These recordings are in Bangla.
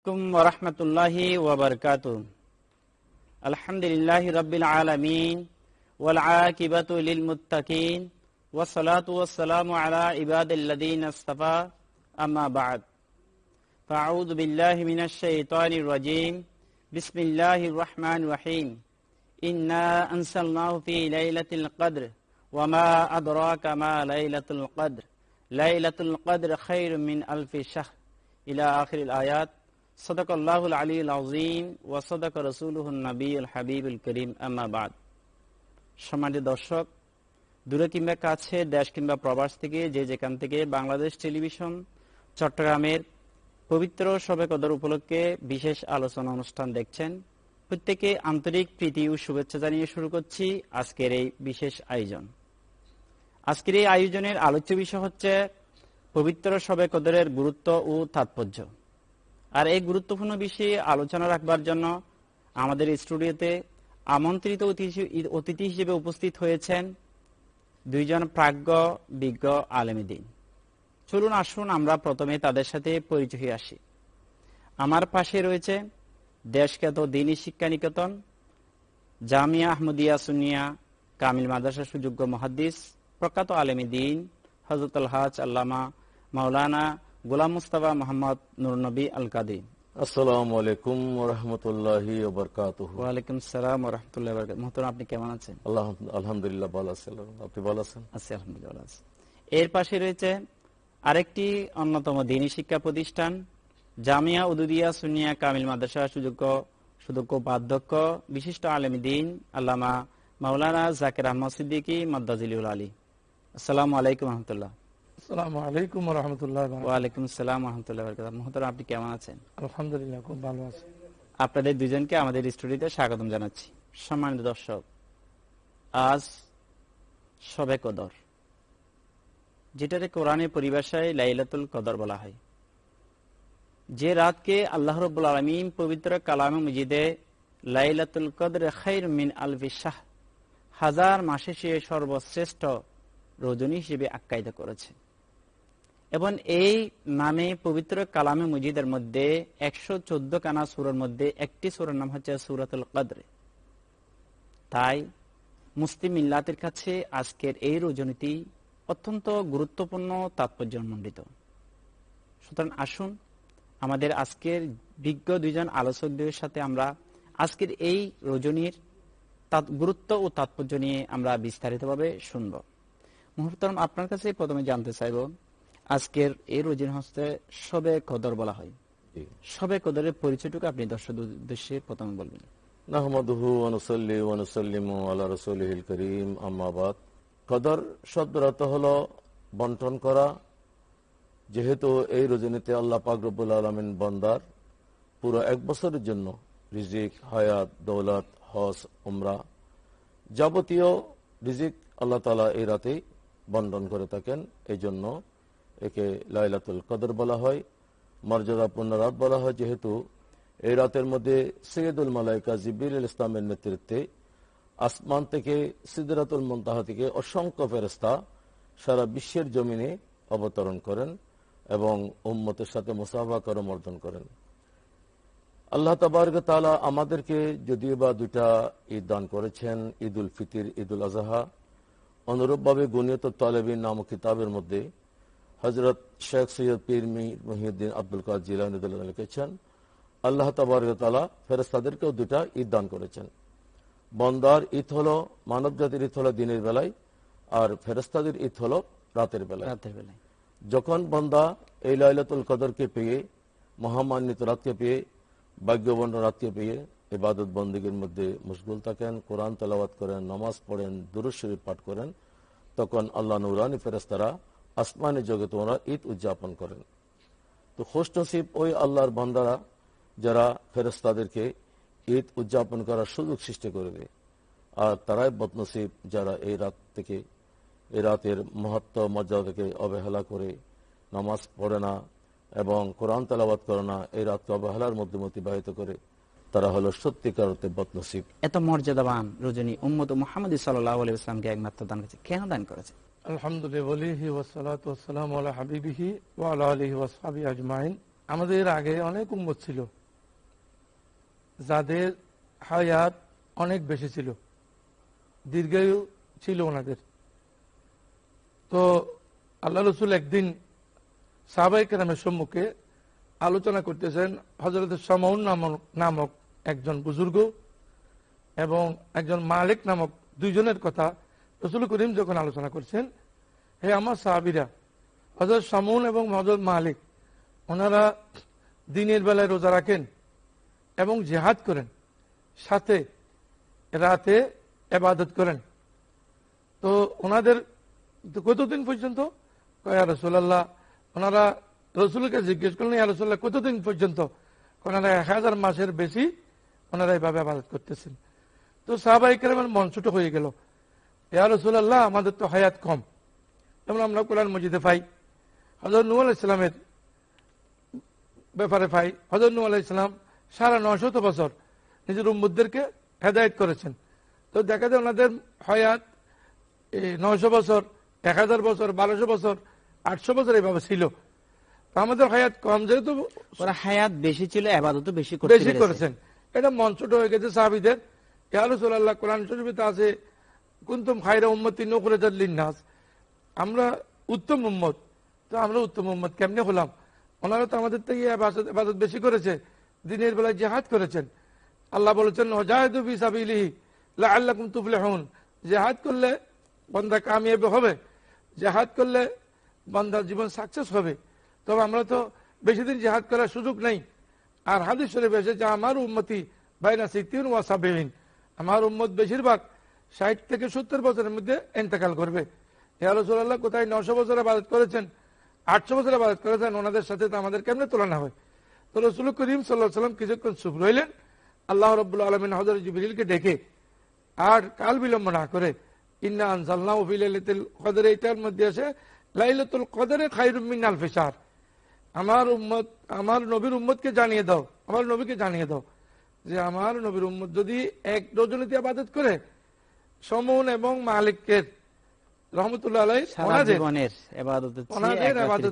আলাইকুম ওয়া রাহমাতুল্লাহি ওয়া বারাকাতুহু। আলহামদুলিল্লাহি রাব্বিল আলামিন ওয়াল আকিবাতু লিল মুত্তাকিন ওয়াস সালাতু ওয়াস সালামু আলা ইবাদিল্লাযিনা ইসতাফা আম্মা বা'দ। ফাআউযু বিল্লাহি মিনাশ শাইতানির রাজীম। বিসমিল্লাহির রহমানির রহিম। ইন্না আনসালনাহু ফি লাইলাতিল কদর ওয়া মা আদরাকা মা লাইলাতুল কদর লাইলাতুল কদর খায়রুম মিন আলফি শাহর ইলা আখিরিল আয়াত। সাদাকাল্লাহুল আলিয়্যুল আযীম ওয়া সাদাকা রাসূলুহুন নবিয়্যুল হাবিবুল কারীম, আম্মা বা'দ। সম্মানিত দর্শক, দূরে কিংবা কাছে, দেশ কিংবা প্রবাস থেকে যে যেখান থেকে বাংলাদেশ টেলিভিশন চট্টগ্রামের পবিত্র শবে কদর উপলক্ষে বিশেষ আলোচনা অনুষ্ঠান দেখছেন, প্রত্যেকে আন্তরিক প্রীতি ও শুভেচ্ছা জানিয়ে শুরু করছি আজকের এই বিশেষ আয়োজন। আজকের এই আয়োজনের আলোচ্য বিষয় হচ্ছে পবিত্র শবে কদরের গুরুত্ব ও তাৎপর্য। আর এই গুরুত্বপূর্ণ বিষয়ে আলোচনা রাখবার জন্য আমাদের স্টুডিওতে আমন্ত্রিত অতিথি হিসেবে উপস্থিত হয়েছেন দুইজন প্রাজ্ঞ বিজ্ঞ আলেম দ্বীন। চলুন আসুন আমরা প্রথমে তাদের সাথে পরিচয় হয়ে আসি। আমার পাশে রয়েছে দেশখ্যাত দ্বীনী শিক্ষা নিকেতন জামিয়া আহমদিয়া সুন্নিয়া কামিল মাদ্রাসার সুযোগ্য মুহাদ্দিস প্রখ্যাত আলেম দ্বীন হযরত আল-হাজ আল্লামা মাওলানা গোলাম মুস্তাফা মোহাম্মদ নূর নবী আল কাদরি। আসসালামু আলাইকুম ওয়া রাহমাতুল্লাহি ওয়া বারাকাতুহু। ওয়া আলাইকুম আসসালাম ওয়া রাহমাতুল্লাহি ওয়া বারাকাতুহু। মোহতারাম, আপনি কেমন আছেন? আলহামদুলিল্লাহ ভালো আছি। আপনি ভালো আছেন? আছি আলহামদুলিল্লাহ ভালো আছি। এর পাশে রয়েছে আরেকটি অন্যতম দ্বীনী শিক্ষা প্রতিষ্ঠান জামিয়া উদুদিয়া সুন্নিয়া কামিল মাদ্রাসা সুযোগ্য উপাধ্যক্ষ বিশিষ্ট আলেম দ্বীন আল্লামা মাওলানা জাকির আহমদ সিদ্দিকী মাদ্দাজিলুল আলী। আসসালামু আলাইকুম ওয়া রাহমাতুল্লাহ। আসসালামু আলাইকুম ওয়া রাহমাতুল্লাহি ওয়া বারাকাতুহু। ওয়া আলাইকুম আসসালাম ওয়া রাহমাতুল্লাহি ওয়া বারাকাতুহু। মোহতারাম, আপনি কেমন আছেন? আলহামদুলিল্লাহ, খুব ভালো আছি। আপনাদের দুজনকে আমাদের স্টুডিওতে স্বাগতম জানাচ্ছি। সম্মানিত দর্শক, আজ শবে কদর, যেটাকে কোরআনের পরিভাষায় লাইলাতুল কদর বলা হয়, যে রাতকে আল্লাহ রাব্বুল আলামিন পবিত্র কালামে মজিদে লাইলাতুল কদর খায়রুম মিন আলফি শাহর, হাজার মাসে সে সর্বশ্রেষ্ঠ রজনী হিসেবে আখ্যায়িত করেছে। এবং এই নামে পবিত্র কালামে মজিদের মধ্যে 114 খানা সূরার মধ্যে একটি সূরার নাম হচ্ছে সূরাতুল কদর। তাই মুসলিম মিল্লাতের কাছে আজকের এই রজনীটি অত্যন্ত গুরুত্বপূর্ণ তাৎপর্যমণ্ডিত। সুতরাং আসুন আমাদের আজকের বিজ্ঞ দুইজন আলোচকদের সাথে আমরা আজকের এই রজনীর গুরুত্ব ও তাৎপর্য নিয়ে আমরা বিস্তারিতভাবে শুনব। মুহতারাম, আপনার কাছে প্রথমে জানতে চাইব, আজকের এই রজনী হচ্ছে শবে কদর বলা হয়, শবে কদরের পরিচয়টুকু আপনি দর্শকদের উদ্দেশ্যে প্রথমে বলবেন। নাহমাদুহু ওয়া নুসাল্লি ওয়া নুসাল্লিমু আলা রাসূলিহিল কারীম, আম্মা বাদ। কদর শব্দের অর্থ হলো বন্টন করা। যেহেতু এই রজনীতে আল্লাহ পাক রব্বুল আলামিন বান্দার পুরো এক বছরের জন্য রিজিক, হায়াত, দৌলত, হজ, উমরা যাবতীয় রিজিক আল্লাহ তাআলা এই রাতেই বন্টন করে থাকেন। এই জন্য একে লাইলাতুল কদর বলা হয়, মর্যাদাপূর্ণ রাত বলা হয়। যেহেতু এই রাতের মধ্যে সৈয়দুল মালায়েকা জিবরিল ইসলামের নেতৃত্বে আসমান থেকে সিদরাতুল মুনতাহা থেকে অসংখ্য ফেরেশতা সারা বিশ্বের জমিনে অবতরণ করেন এবং উম্মতের সাথে মুসাফা করমর্দন করেন। আল্লাহ তাবারক ওয়া তাআলা আমাদেরকে যদিও বা দুইটা ঈদ দান করেছেন, ঈদুল ফিতর, ঈদুল আজহা। অনুরূপভাবে গুনিয়াতুত তালেবিন নামক কিতাবের মধ্যে হযরত শেখ সৈয়দ পীর মীর মুহিউদ্দিন আব্দুল কাদের জিলানী রাদিয়াল্লাহু আনহু লিখেছেন, আল্লাহ তাবারক ওয়া তাআলা ফেরেশতাদেরকেও দুইটা ঈদ দান করেছেন। বান্দার ঈদ হলো, মানব জাতির ঈদ হলো দিনের বেলায়, আর ফেরেশতাদের ঈদ হলো রাতের বেলায়। যখন বান্দা এই লাইলাতুল কদরকে পেয়ে, মহামান্বিত রাতকে পেয়ে, ভাগ্যবান রাতকে পেয়ে ইবাদত বন্দেগীর মধ্যে মশগুল থাকেন, কোরআন তেলাওয়াত করেন, নামাজ পড়েন, দুরূদ শরীফ পাঠ করেন, তখন আল্লাহ নূরানী ফেরেশতারা আসমানি জগতে ওরা ঈদ উদযাপন করেন। তো খুশনসিব ওই আল্লাহর বান্দারা যারা ফেরেশতাদেরকে ঈদ উদযাপন করার সুযোগ সৃষ্টি করবে, আর তারাই বদনসিব যারা এই রাত থেকে, এই রাতের মহত্ব মর্যাদাকে অবহেলা করে নামাজ পড়ে না এবং কোরআন তেলাওয়াত করে না, এই রাতকে অবহেলার মধ্যে অতিবাহিত করে, তারা হলো সত্যিকার অর্থে বদনসিব। এত মর্যাদাবান রজনী উম্মত মুহাম্মদ সাল্লাল্লাহু আলাইহি ওয়াসাল্লামকে একমাত্র দান করেছে। কেন দান করেছে? আলহামদুলিল্লাহ ওয়ালিহি ওয়াসসালাতু ওয়াসসালামু আলা হাবিবিহি ওয়া আলা আলিহি ওয়া সাহবিহি আজমাইন। আমাদের আগে অনেক উম্মত ছিল যাদের হায়াত অনেক বেশি ছিল, দীর্ঘায়ু ছিল ওনাদের। তো আল্লাহ রসুল একদিন সাহাবায়ে কেরামের সম্মুখে আলোচনা করতেছেন। হযরত শামউন নামক একজন বুজুর্গ এবং একজন মালিক নামক দুইজনের কথা রাসূল করিম যখন আলোচনা করছেন, হে আমার সাহাবীরা, হযরত শামউন এবং হযরত মালিক ওনারা দিনের বেলায় রোজা রাখেন এবং জিহাদ করেন, সাথে রাতে ইবাদত করেন। তো ওনাদের কতদিন পর্যন্ত? ইয়া রাসূলুল্লাহ, ওনারা রসুলকে জিজ্ঞেস করলেন, ইয়া রাসূলুল্লাহ কতদিন পর্যন্ত? ওনারা 1000 মাসের বেশি ওনারা এইভাবে ইবাদত করতেছেন। তো সাহাবায়ে কেরামের মন ছোট হয়ে গেল। ইয়া রাসূলুল্লাহ, আমাদের তো হায়াত কম। যেমন আমরা কোরআন মজিদে পাই হযরত নূহ আলাইহিস সালামের ব্যাপারে পাই, হযরত নূহ আলাইহিস সালাম 950 বছর নিজের উম্মতদেরকে হেদায়েত করেছেন। তো দেখা যায় ওনাদের হায়াত 900 বছর, 1000 বছর, 1200 বছর, 800 বছর এইভাবে ছিল। আমাদের হায়াত কম, যেহেতু ওরা হায়াত বেশি ছিল, ইবাদতও বেশি করেছেন, এটা মন ছোট হয়ে গেছে সাহাবীদের। ইয়া রাসূলুল্লাহ, কোরআন শরীফে আছে কুনতুম খায়রা উম্মাতিন উখরিজাত লিন-নাস, আমরা উত্তম উম্মত। তো আমরা উত্তম উম্মত কেমনে হলাম? ওনারা তো আমাদের থেকে ইবাদত বেশি করেছে, দিনের বেলায় জিহাদ করেছেন। আল্লাহ বলেছেন ওয়াজাহিদু ফি সাবিলিহি লাআল্লাকুম তুফলিহুন, জিহাদ করলে বান্দা কামিয়াব হবে, জিহাদ করলে বান্দার জীবন সাকসেস হবে। তবে আমরা তো বেশি দিন জিহাদ করার সুযোগ নেই। আর হাদিস শরীফে এসেছে আমার উম্মতি বাইনা সিত্তিন ওয়া সাবিঈন, আমার উম্মত বেশিরভাগ 60 থেকে 70 বছরের মধ্যে ইন্তেকাল করবে। ইয়া রাসূলুল্লাহ, কোথায় 900 বছর ইবাদত করেছেন, 800 বছর ইবাদত করেছেন, ওনাদের সাথে তো আমাদের কেমনে তুলনা হয়? তো রাসূল করিম সাল্লাল্লাহু আলাইহি ওয়াসাল্লাম কিছুক্ষণ চুপ রইলেন। আল্লাহ রাব্বুল আলামিন হযরত জিবরিলকে ডেকে আর কাল বিলম্ব না করে ইন্না আনজালনাহু ফি লাইলাতুল কদর, এটার মধ্যে আছে লাইলাতুল কদরে খায়রুম মিন আলফি শাহর, আমার উম্মত, আমার নবীর উম্মতকে জানিয়ে দাও, আমার নবীকে জানিয়ে দাও যে আমার নবীর উম্মত যদি এক রজনীতে ইবাদত করে, শামউন এবং মালিকের রহমতুল্লাহ আলাইহি জীবনের ইবাদতের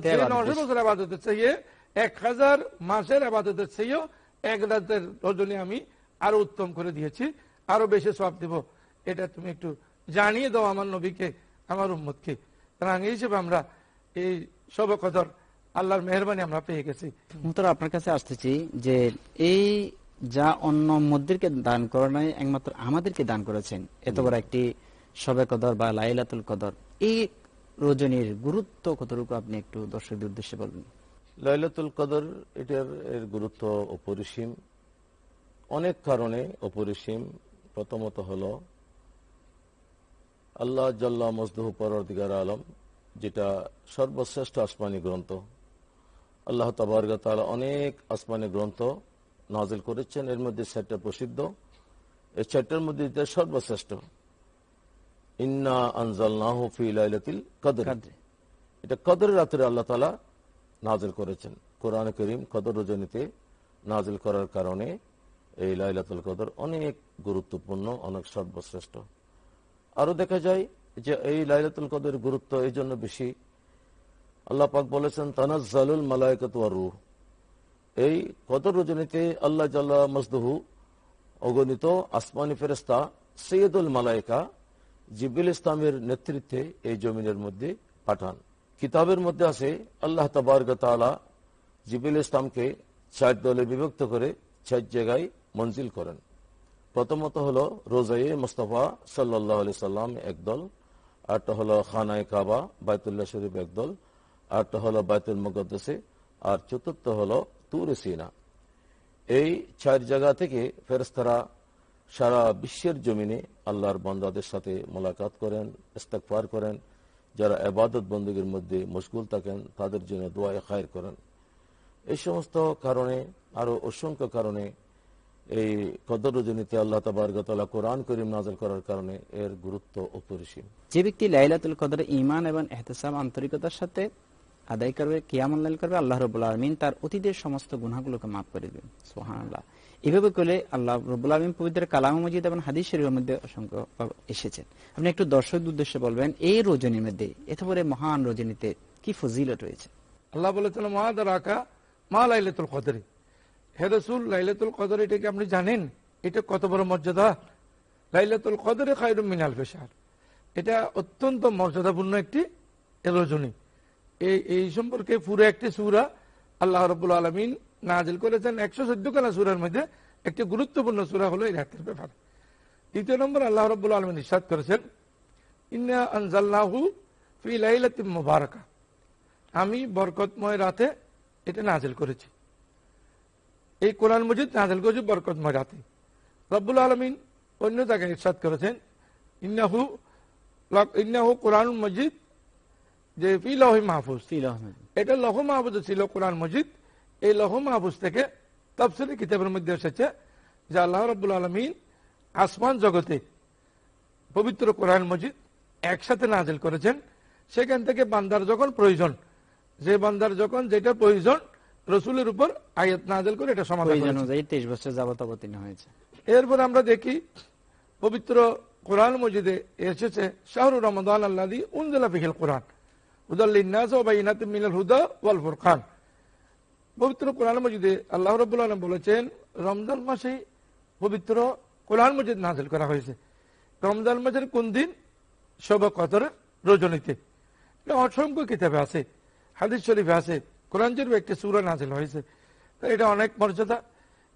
চেয়ে 900 বছর ইবাদতের চেয়ে 1000 মাসের ইবাদতের চেয়েও এক রাতের রজনী আমি আরো উত্তম করে দিয়েছি, আরো বেশি সওয়াব দেব। এটা তুমি একটু জানিয়ে দাও আমার নবীকে, আমার উম্মতকে। কারণ এই হিসেবে আমরা এই শবে কদর আল্লাহর মেহেরবানি আমরা পেয়ে গেছি। মুহতারাম, আপনার কাছে আসতেছি যে এই যা অন্য উম্মতদেরকে দান করা নাই, একমাত্র আমাদেরকে দান করেছেন এত বড় একটি শবে কদর বা লাইলাতুল কদর, এই রজনীর গুরুত্ব কতটুকু আপনি একটু দর্শকদের উদ্দেশ্যে বলবেন? লাইলাতুল কদর, এটার গুরুত্ব অপরিসীম, অনেক কারণে অপরিসীম। প্রথমত হলো আল্লাহ জাল্লা মজদুহু পরওয়ারদিগার আলম, যেটা সর্বশ্রেষ্ঠ আসমানি গ্রন্থ। আল্লাহ তাবারক ওয়া তাআলা অনেক আসমানি গ্রন্থ নাযিল করেছেন, এর মধ্যে 4টা প্রসিদ্ধ, এই 4টার মধ্যে এটা সর্বশ্রেষ্ঠ। ইন্না আনজালনাহু ফি লাইলাতিল কদর, এটা কদর রাতে আল্লাহ তাআলা নাযিল করেছেন। কোরআন কারীম কদর রজনীতে নাযিল করার কারণে এই লাইলাতুল কদর অনেক গুরুত্বপূর্ণ, অনেক সর্বশ্রেষ্ঠ। আরো দেখা যায় যে এই লাইলাতুল কদরের গুরুত্ব এই জন্য বেশি, আল্লাহ পাক বলেছেন তানাজ্জালুল মালায়েকাতু ওয়ার রূহ, এই কদর রজনীতে আল্লাহ জাল্লা মজদুহু অগণিত আসমানি ফেরেশতা সৈয়দুল মালায়েকা জিবরিল ইসলামের নেতৃত্বে এই জমিনের মধ্যে পাঠান। কিতাবের মধ্যে আছে আল্লাহ তাবারক ওয়া তাআলা জিবরিল ইসলামকে 4 দলে বিভক্ত করে 4 জায়গায় মঞ্জিল করেন। প্রথমত হলো রোজায়ে মুস্তাফা সাল্লাল্লাহু আলাইহি সাল্লাম একদল, আরটা হলো খানায়ে কাবা বাইতুল্লাহ শরীফ একদল, আরটা হলো বাইতুল মুকদ্দাসে, আর চতুর্থ হলো তুর সিনা। এই 4 জায়গা থেকে ফেরেশতারা সারা বিশ্বের জমিনে আল্লাহর বান্দাদের সাথে মোলাকাত করেন, ইস্তেগফার করেন, যারা ইবাদত বন্দেগীর মধ্যে মশগুল থাকেন তাদের জন্য দোয়া খায়র করেন। এই সমস্ত কারণে, আরো অসংখ্য কারণে এই কদর রজনীতে আল্লাহ তাবারক ওয়া তাআলা কোরআন কারীম নাযিল করার কারণে এর গুরুত্ব অপরিসীম। যে ব্যক্তি লাইলাতুল কদরে ঈমান এবং ইহতিসাব আন্তরিকতার সাথে আদায় করবে, কিয়ামুল লাইল করবে, আল্লাহ রাব্বুল আলামিন তার অতীতের সমস্ত গুনাহগুলোকে মাফ করে দিবেন। সুবহানাল্লাহ। এভাবে করলে আল্লাহ রাব্বুল আলামিন পবিত্র কালামে মাজিদ এবং হাদিস শরীফের মধ্যে অসংখ্য এসেছেন। আপনি একটু দর্শকদের উদ্দেশ্যে বলবেন এই রজনীর মধ্যে, এত বড় মহান রজনীতে কি ফজিলত রয়েছে? আল্লাহ বলেছেন ওয়া আদরাকা মা লাইলাতুল কদর, হে রাসূল লাইলাতুল কদর এটা কি আপনি জানেন এটা কত বড় মর্যাদা? লাইলাতুল কদরে খায়রুম মিন আলফি শাহর, এটা অত্যন্ত মর্যাদাপূর্ণ একটি রজনী। এই সম্পর্কে পুরো একটি সূরা আল্লাহ রাব্বুল আলামিন নাযিল করেছেন। 114 খানা সূরার মধ্যে একটি গুরুত্বপূর্ণ সূরা হলো এই রাতের ব্যাপারে। দ্বিতীয় নম্বর আল্লাহ রাব্বুল আলামিন ইরশাদ করেছেন, ইন্না আনজালনাহু ফি লাইলাতিন মুবারাকা, আমি বরকতময় রাতে এটা নাযিল করেছি। এই কোরআন মজিদ নাযিল করেছি বরকতময় রাতে। রব্বুল আলামিন অন্য জায়গায় ইরশাদ করেছেন, ইন্নাহু কোরআনুল মজিদ, যে ফি লাওহে মাহফুজ, এটা লৌহ মাহফুজে ছিল কোরআন মজিদ। এই লৌহ মাহফুজ থেকে তাফসীরে কিতাবের মধ্যে এসেছে যে আল্লাহ রাব্বুল আলামিন আসমান জগতে পবিত্র কোরআন মজিদ একসাথে নাযিল করেছেন। সেখান থেকে বান্দার যখন প্রয়োজন, যে বান্দার যখন যেটা প্রয়োজন, রসুলের উপর আয়াত নাযিল করে এটা সমাধান করেছেন। 23 বছর যাবত অবতীর্ণ হয়েছে। এরপর আমরা দেখি পবিত্র কোরআন মজিদে এসেছে শাহরু রমাদান আল্লাযী উনজিলা ফীহিল কোরআন হুদাল লিন-নাস ওয়া বাইয়িনাতিন মিনাল হুদা ওয়াল ফুরকান। পবিত্র কোরআন মজিদে আল্লাহ রাব্বুল আলামিন বলেছেন রমজান মাসে পবিত্র কোরআন মজিদ নাযিল করা হয়েছে। রমজান মাসের কোন দিন? শবে কদরের রজনীতে। এটা অসংখ্য কিতাবে আছে, হাদিস শরীফে আছে, কোরআন শরীফে একটি সূরা নাযিল হয়েছে। তো এটা অনেক মর্যাদা।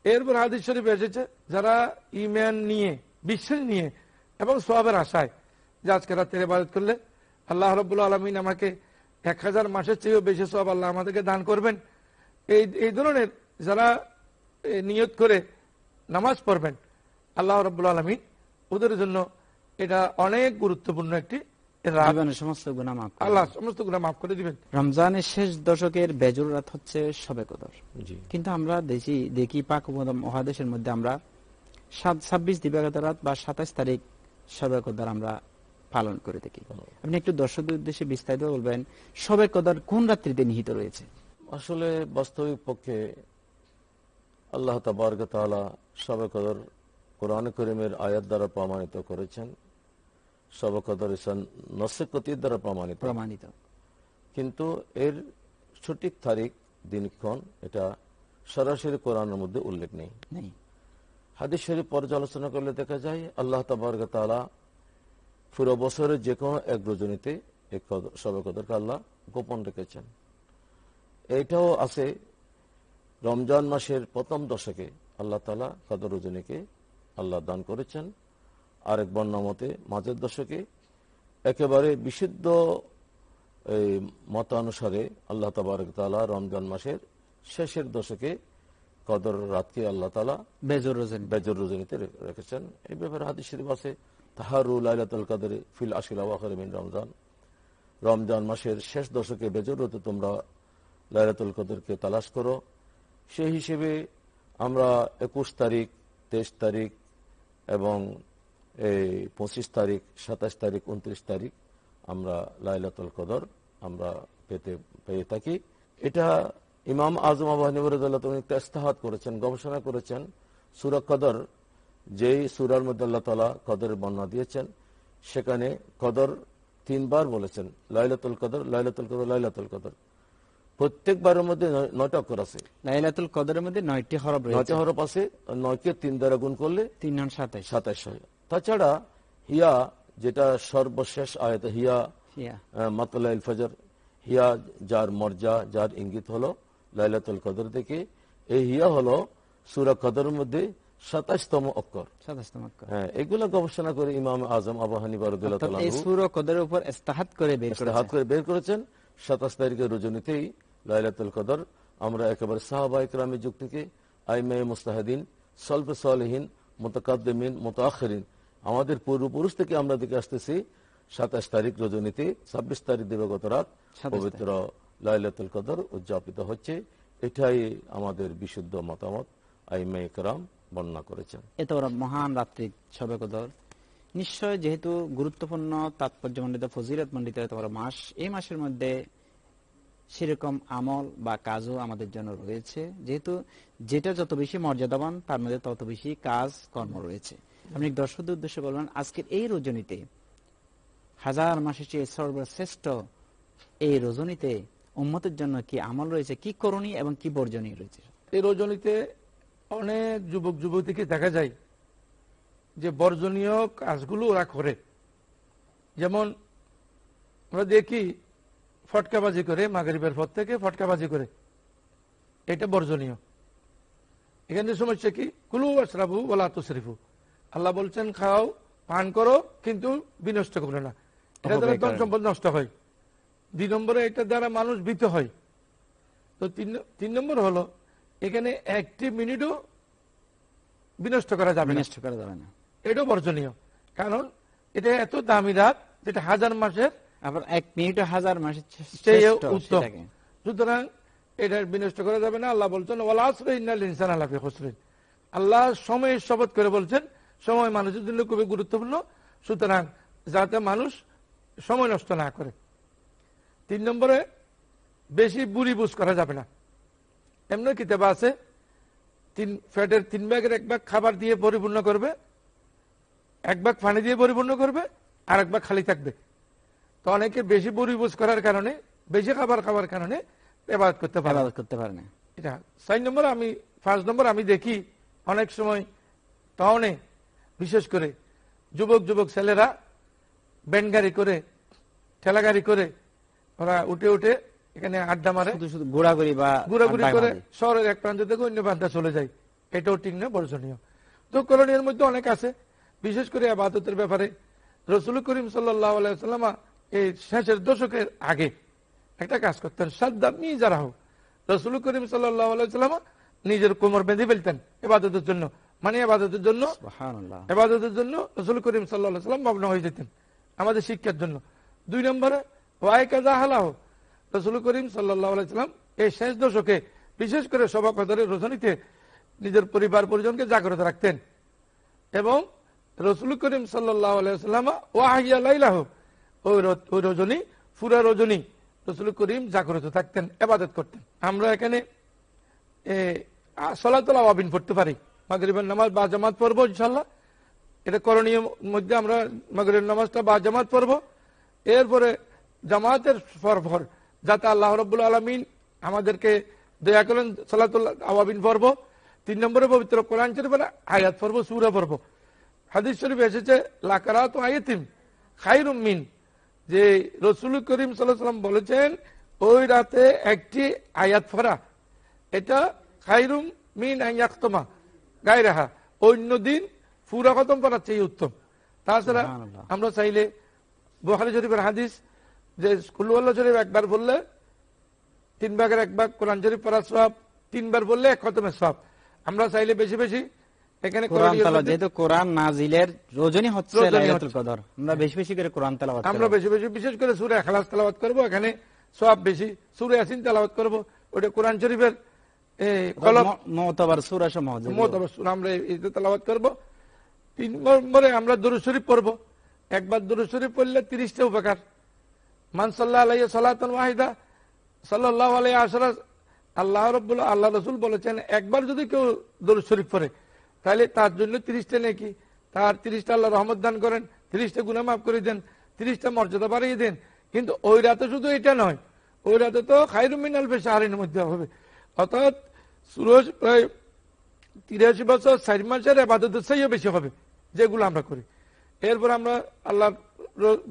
এরপর হাদিস শরীফে এসেছে যারা ঈমান নিয়ে, বিশ্বাস নিয়ে এবং সওয়াবের আশায় যে আজকে রাতের ইবাদত করলে আল্লাহ রাব্বুল আলামিন আমাকে 1000 মাসের চেয়েও বেশি সওয়াব আল্লাহ আমাদেরকে দান করবেন, এই ধরনের যারা নিয়ত করে নামাজ পড়বেন, আল্লাহ রাব্বুল আলামিন ওদের জন্য এটা অনেক গুরুত্বপূর্ণ একটি সমস্ত গুনাহ মাফ, আল্লাহ সমস্ত গুনাহ মাফ করে দিবেন। রমজানের শেষ দশকের বেজর রাত হচ্ছে শবে কদর। কিন্তু আমরা দেখি পাক মহাদেশের মধ্যে আমরা 26 দিবাগত রাত বা 27 তারিখ শবে কদর আমরা পালন করে থাকি। আপনি একটু দর্শকদের উদ্দেশ্যে বিস্তারিত বলবেন শবে কদর কোন রাত্রিতে নিহিত রয়েছে? আসলে বাস্তবিক পক্ষে আল্লাহ তাবারক ওয়া তাআলা শবে কদর কোরআন কারীমের আয়াত দ্বারা প্রমাণিত করেছেন। শবে কদর নসিকতির দ্বারা প্রমাণিত, কিন্তু এর সঠিক তারিখ দিনক্ষণ এটা সরাসরি কোরআনের মধ্যে উল্লেখ নেই। হাদিস শরীফ পর্যালোচনা করলে দেখা যায় আল্লাহ তাবারক ওয়া তাআলা পুরো বছরের যে কোনো এক রজনীতে এক শবে কদরকে আল্লাহ গোপন রেখেছেন। এইটাও আছে রমজান মাসের প্রথম দশকে আল্লাহ তাআলা কদর রজনীকে আল্লাহ দান করেছেন। আরেক বর্ণনা মতে মাঝের দশকে, একেবারে বিশুদ্ধ মতানুসারে আল্লাহ তাবারক ওয়া তাআলা রমজান মাসের শেষের দশকে কদর রাতকে আল্লাহ তাআলা বেজর রজনীতে রেখেছেন। এই ব্যাপারে হাদিস শরীফ আছে তাহারু লাইলাতুল কদর ফিল আশিল আওয়াখির মিন রমজান, রমজান মাসের শেষ দশকে বেজর রাতে তোমরা লাইলাতুল কদরকে তালাশ করো। সেই হিসেবে আমরা 21 তারিখ, 23 তারিখ এবং 25 তারিখ, 27 তারিখ, 29 তারিখ আমরা লাইলাতুল কদর আমরা পেয়ে থাকি। এটা ইমাম আজম আবু হানিফা রাদিয়াল্লাহু তাআলা একটা ইস্তেহাদ করেছেন, গবেষণা করেছেন। সূরা কদর, যেই সূরার মধ্যে আল্লাহ তাআলা কদরের বর্ণনা দিয়েছেন, সেখানে কদর 3 বার বলেছেন, লাইলাতুল কদর, লাইলাতুল কদর, লাইলাতুল কদর। প্রত্যেকবারের মধ্যে 9টা অক্ষর আছে। লাইলাতুল কদরের মধ্যে 9টি হরফ রয়েছে। 9টি হরফ আছে। 9কে 3 দ্বারা গুণ করলে 3 9 27 হয়। তাছাড়া হিয়া, যেটা সর্বশেষ আয়াত, হিয়া মাতলাইল ফজর, হিয়া যার মর্যা, যার ইঙ্গিত হলো লাইলাতুল কদর থেকে, এই হিয়া হলো সূরা কদরের মধ্যে 27তম অক্ষর। হ্যাঁ, এগুলো গবেষণা করে ইমাম আজম আবু হানিফা রাদিয়াল্লাহু তাআলা এই সূরা কদরের উপর ইস্তেহাদ করে বের করেছেন। 27 তারিখের রজনীতেই লাইলাতুল কদর আমরা একেবারে সাহাবায়ে কেরামের যুগ থেকে আইমায়ে মুজতাহিদিন, সালফে সালেহিন, মুতাকাদ্দিমিন, মুতাআখিরিন, আমাদের পূর্বপুরুষ থেকে আমরা দেখে আসতেছি 27 তারিখ রজনীতে 26 তারিখ দিবাগত রাত পবিত্র লাইলাতুল কদর উদযাপিত হচ্ছে। এটাই আমাদের বিশুদ্ধ মতামত, আইমায়ে কেরাম বর্ণনা করেছেন। এত মহান রাত্রি শবে কদর নিশ্চয় যেহেতু গুরুত্বপূর্ণ, তাৎপর্যমণ্ডিত, ফজিলতমণ্ডিত এত বড় মাস, এই মাসের মধ্যে সেরকম আমল বা কাজও আমাদের জন্য রয়েছে। যেহেতু যেটা যত বেশি মর্যাদাবান তার মধ্যে তত বেশি কাজ কর্ম রয়েছে। আপনি দর্শকদের উদ্দেশ্যে বলবেন আজকের এই রজনীতে, হাজার মাসের চেয়ে সর্বশ্রেষ্ঠ এই রজনীতে উম্মতের জন্য কি আমল রয়েছে, কি করণীয় এবং কি বর্জনীয় রয়েছে? এই রজনীতে অনেক যুবক যুবতীকে দেখা যায় যে বর্জনীয় কাজগুলো ওরা করে। যেমন আমরা দেখি ফটকাবাজি করে, মাগরিবের পর থেকে ফটকাবাজি করে, এটা বর্জনীয়। এখানে সমস্যা কি? কুলু আশরাবু ওয়ালা তুসরিফু, আল্লাহ বলছেন খাও পান করো কিন্তু বিনষ্ট করো না। এটা দ্বারা ধন সম্পদ নষ্ট হয়। 2 নম্বরে এটা দ্বারা মানুষ ভীত হয়। তো 3 নম্বর হলো এখানে 1 মিনিটও বিনষ্ট করা যাবে না, এটাও বর্জনীয়। কারণ এটা এত দামি রাত যেটা 1000 মাসের, আবার 1 মিনিটও 1000 মাসের চেয়ে উত্তম। সুতরাং এটা বিনষ্ট করা যাবে না। আল্লাহ বলছেন ওয়াল আসরি ইন্নাল ইনসানা লাফি খুসরিন, আল্লাহ সময়ের শপথ করে বলছেন সময় মানুষের জন্য খুবই গুরুত্বপূর্ণ, সুতরাং যাতে মানুষ সময় নষ্ট না করে। 3 নম্বরে বেশি বুড়ি বুঝ করা যাবে না। এমনি কিতাব আছে ফ্যাটের 3 ভাগের 1 ভাগ খাবার দিয়ে পরিপূর্ণ করবে, 1 ভাগ পানি দিয়ে পরিপূর্ণ করবে, আর 1 ভাগ খালি থাকবে। তো অনেকে বেশি বুড়ি বুঝ করার কারণে, বেশি খাবার খাওয়ার কারণে ইবাদত করতে পারে না। এটা 4 নম্বর। 5 নম্বর আমি দেখি অনেক সময় টাউনে বিশেষ করে যুবক ছেলেরা ব্যান্ড গাড়ি করে, ঠেলা গাড়ি করে ওরা উঠে এখানে আড্ডা মারে, শুধু ঘোরাঘুরি করে শহরের এক প্রান্ত থেকে অন্য প্রান্তে চলে যায়। এটাও ঠিক না, বর্জনীয়। তো করণীয়ের মধ্যে অনেক আছে, বিশেষ করে ইবাদতের ব্যাপারে। রাসূল করিম সাল্লাল্লাহু আলাইহি ওয়াসাল্লাম এই শেষের দশকের আগে একটা কাজ করতেন, সাদ্দা মিজারাহু। রাসূল করিম সাল্লাল্লাহু আলাইহি ওয়াসাল্লাম নিজের কোমর বেঁধে ফেলতেন ইবাদতের জন্য, মানে ইবাদতের জন্য, সুবহানাল্লাহ, ইবাদতের জন্য রাসূল করিম সাল্লাল্লাহু আলাইহি ওয়াসাল্লাম মগ্ন হয়ে যেতেন আমাদের শিক্ষার জন্য। 2 নম্বরে ওয়াইকাযা হালাহু, রাসূল করিম সাল্লাল্লাহু আলাইহি ওয়াসাল্লাম এই শেষ দশকে বিশেষ করে শবে কদরের রজনীতে নিজের পরিবার পরিজনকে জাগ্রত রাখতেন। এবং রাসূল করিম সাল্লাল্লাহু আলাইহি ওয়াসাল্লাম ওয়াহিয়া লাইলাহু, ওই রজনী পুরা রজনী রাসূল করিম জাগ্রত থাকতেন, ইবাদত করতেন। আমরা এখানে সালাতুল আওয়াবিন পড়তে পারি, মাগরিবের নামাজ বা জামাত পড়বো ইনশাআল্লাহ। এটা করণীয় মধ্যে আমরা মাগরিবের নামাজটা বা জামাত পড়বো। এরপরে জামাতের পর যাতে আল্লাহ রাব্বুল আলামিন আমাদেরকে দয়া করেন, সালাতুল আওয়াবিন পড়বো। 3 নম্বরে পবিত্র কোরআন শরীফের আয়াত পড়বো, সূরা পড়বো। হাদিস শরীফে এসেছে লাকারাতু আয়াতিন খায়রুম মিন, যে রাসূল করিম সাল্লাল্লাহু আলাইহি ওয়াসাল্লাম বলেছেন ওই রাতে একটি আয়াত পড়া এটা খায়রুম মিন আন ইয়াখতুমা গায়রাহা, অন্য দিন পুরা খতম করার চেয়ে উত্তম। তাছাড়া আমরা চাইলে বুখারী শরীফের হাদিস যে কুল আল্লাহ শরীফ 1 বার বললে 3 ভাগের 1 ভাগ কোরআন শরীফ পড়ার সওয়াব, 3 বার বললে 1 খতমের সওয়াব। আমরা চাইলে বেশি বেশি এখানে কোরআন তেলাওয়াত, যেহেতু কোরআন নাজিলের রজনী হচ্ছে লাইলাতুল কদর, আমরা বেশি বেশি করে কোরআন তেলাওয়াত করব। আমরা বেশি বেশি বিশেষ করে সূরা ইখলাস তেলাওয়াত করব, এখানে সওয়াব বেশি। সূরা ইয়াসিন তেলাওয়াত করব, ওটা কোরআন শরীফের কলম মুতাবার সূরা সমূহ, মুতাবার সূরা আমরা এটা তেলাওয়াত করব। 3 নম্বরে আমরা দরুদ শরীফ পড়ব। একবার দরুদ শরীফ পড়লে 30টা উপকার। মান সাল্লাল্লাহু আলাইহি সালাতান ওয়াহিদা সাল্লাল্লাহু আলাইহি আশরা, আল্লাহ রাসূল বলেছেন একবার যদি কেউ দরুদ শরীফ পড়ে তাহলে তার জন্য 30টা নেকি, তার 30টা আল্লাহ রহমত দান করেন, 30টা গুনাহ মাফ করে দেন, 30টা মর্যাদা বাড়িয়ে দেন। কিন্তু ওই রাতে শুধু এটা নয়, ওই রাতে তো খায়রুম মিন আলফি শাহরিন মধ্যে হবে, অর্থাৎ সুরজ প্রায় 83 বছর 4 মাসের ইবাদতের চেয়ে বেশি হবে যেগুলো আমরা করি। এরপর আমরা আল্লাহ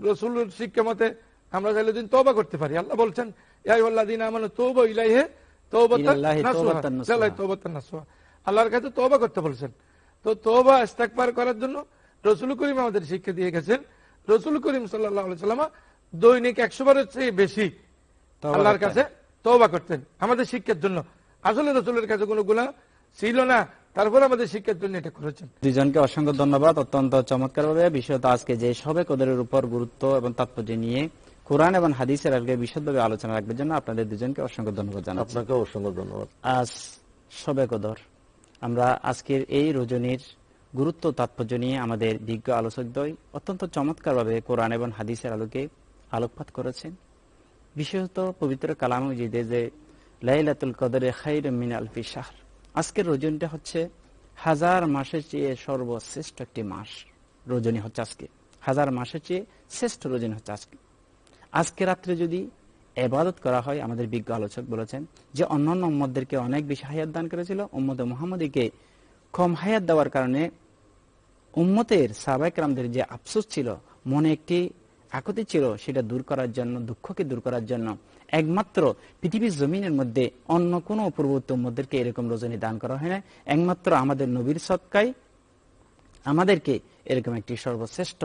রাসূলের শিক্ষা মতে আমরা চাইলে দিন তওবা করতে পারি। আল্লাহ বলছেন ইয়া আইয়ুহাল্লাযীনা আমানু তুবু ইলাইহি তাওবাতান নাসুহা, আল্লাহর কাছে তওবা করতে বলছেন। তো তওবা ইস্তেগফার করার জন্য রাসূল করিম আমাদের শিক্ষা দিয়ে গেছেন। রাসূল করিম সাল্লাল্লাহু আলাইহি ওয়াসাল্লাম দৈনিক 100 বারের চেয়ে বেশি আল্লাহর কাছে তওবা করতেন আমাদের শিক্ষার জন্য। আসলে রাসূলের কাছে কোনো গুনাহ ছিল না, তারপর আমাদের শিক্ষার জন্য এটা করেছেন। দুইজনকে অসংখ্য ধন্যবাদ। অত্যন্ত চমৎকারভাবে বিষয়টা আজকে যে শবে কদরের উপর গুরুত্ব এবং তাৎপর্য নিয়ে কোরআন এবং হাদিসের আলোকে বিশদভাবে আলোচনা রাখবার জন্য আপনাদের দুজনকে অসংখ্য ধন্যবাদ জানাচ্ছি। আপনাকে অসংখ্য ধন্যবাদ। আজ শবে কদর, আমরা আজকের এই রজনীর গুরুত্ব তাৎপর্য নিয়ে আমাদের বিজ্ঞ আলোচকদ্বয় অত্যন্ত চমৎকারভাবে কোরআন এবং হাদিসের আলোকে আলোকপাত করেছেন। বিশেষত পবিত্র কালাম মাজিদে যে লাইলাতুল কদরে খায়রুম মিন আলফি শাহর, আজকের রজনীটা হচ্ছে 1000 মাসের চেয়ে সর্বশ্রেষ্ঠ একটি মাস। রজনী হচ্ছে আজকে 1000 মাসের চেয়ে শ্রেষ্ঠ রজনী হচ্ছে আজকে। আজকে রাত্রে যদি ইবাদত করা হয়, আমাদের বিজ্ঞ আলোচক বলেছেন যে অন্যান্য উম্মতদেরকে অনেক বেশি হায়াত দান করেছিল, উম্মতে মুহাম্মদীকে কম হায়াত দেওয়ার কারণে উম্মতের সাহাবায়ে কেরামদের যে আফসোস ছিল, মনে একটি আকুতি ছিল, সেটা দূর করার জন্য, দুঃখকে দূর করার জন্য একমাত্র পৃথিবীর জমিনের মধ্যে অন্য কোনো পূর্ববর্তী উম্মতদেরকে এরকম রজনী দান করা হয় না, একমাত্র আমাদের নবীর সদকায় আমাদেরকে এরকম একটি সর্বশ্রেষ্ঠ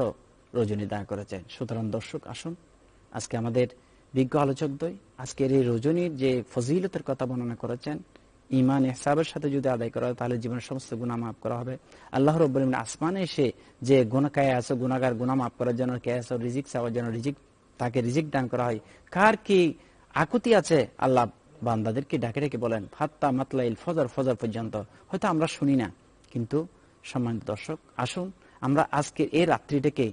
রজনী দান করেছেন। সুতরাং দর্শক, আসুন আজকে আমাদের বিজ্ঞ আলোচকদ্বয় আজকের এই রজনীর যে ফজিলতের কথা বর্ণনা করেছেন, ঈমান ইহসাবের সাথে যদি আদায় করা হয় তাহলে জীবনের সমস্ত গুনাহ মাফ করা হবে। আল্লাহ রাব্বুল আলামিন আসমানে এসে যে গুনাহগার গুনাহ মাফ করার জন্য রিজিক চাওয়ার জন্য তাকে রিজিক দান করা হয়। কার কি আকুতি আছে আল্লাহ বান্দাদেরকে ডাকে ডেকে বলেন হাত্তা মাতলাইল ফজর, ফজর পর্যন্ত। হয়তো আমরা শুনি না, কিন্তু সম্মানিত দর্শক, আসুন আমরা আজকের এই রাত্রিটাকে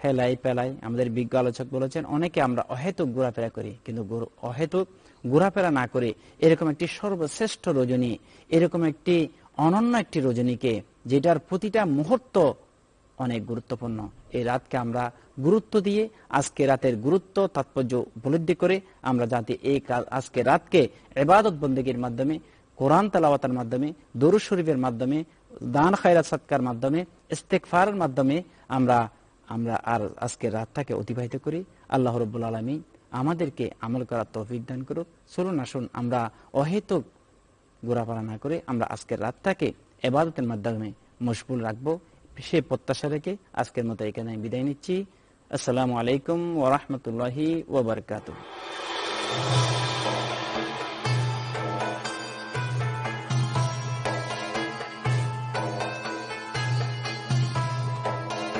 হেলাই পেলাই, আমাদের বিজ্ঞ আলোচক বলেছেন অনেকে আমরা অহেতুক ঘোরাফেরা করি, কিন্তু অহেতুক ঘোরাফেরা না করে এরকম একটি সর্বশ্রেষ্ঠ রজনী, এরকম একটি অনন্য একটি রজনীকে যেটার প্রতিটা মুহূর্ত অনেক গুরুত্বপূর্ণ, এই রাতকে আমরা গুরুত্ব দিয়ে আজকে রাতের গুরুত্ব তাৎপর্য উপলব্ধি করে আমরা যাতে এই আজকে রাতকে ইবাদত বন্দেগীর মাধ্যমে, কোরআন তেলাওয়াতের মাধ্যমে, দরুদ শরীফের মাধ্যমে, দান খায়রাত সাদকার মাধ্যমে, ইস্তেগফারের মাধ্যমে আমরা আর আজকের রাতটাকে অতিবাহিত করি। আল্লাহ রাব্বুল আলামিন আমাদেরকে আমল করার তৌফিক দান করুক। চলুন আসুন আমরা অহেতুক ঘোরাফেরা না করে আমরা আজকের রাতটাকে ইবাদতের মাধ্যমে মশগুল রাখবো, সে প্রত্যাশা রেখে আজকের মতো এখানে বিদায় নিচ্ছি। আসসালামু আলাইকুম ওয়া রাহমাতুল্লাহি ওয়া বারাকাতুহু।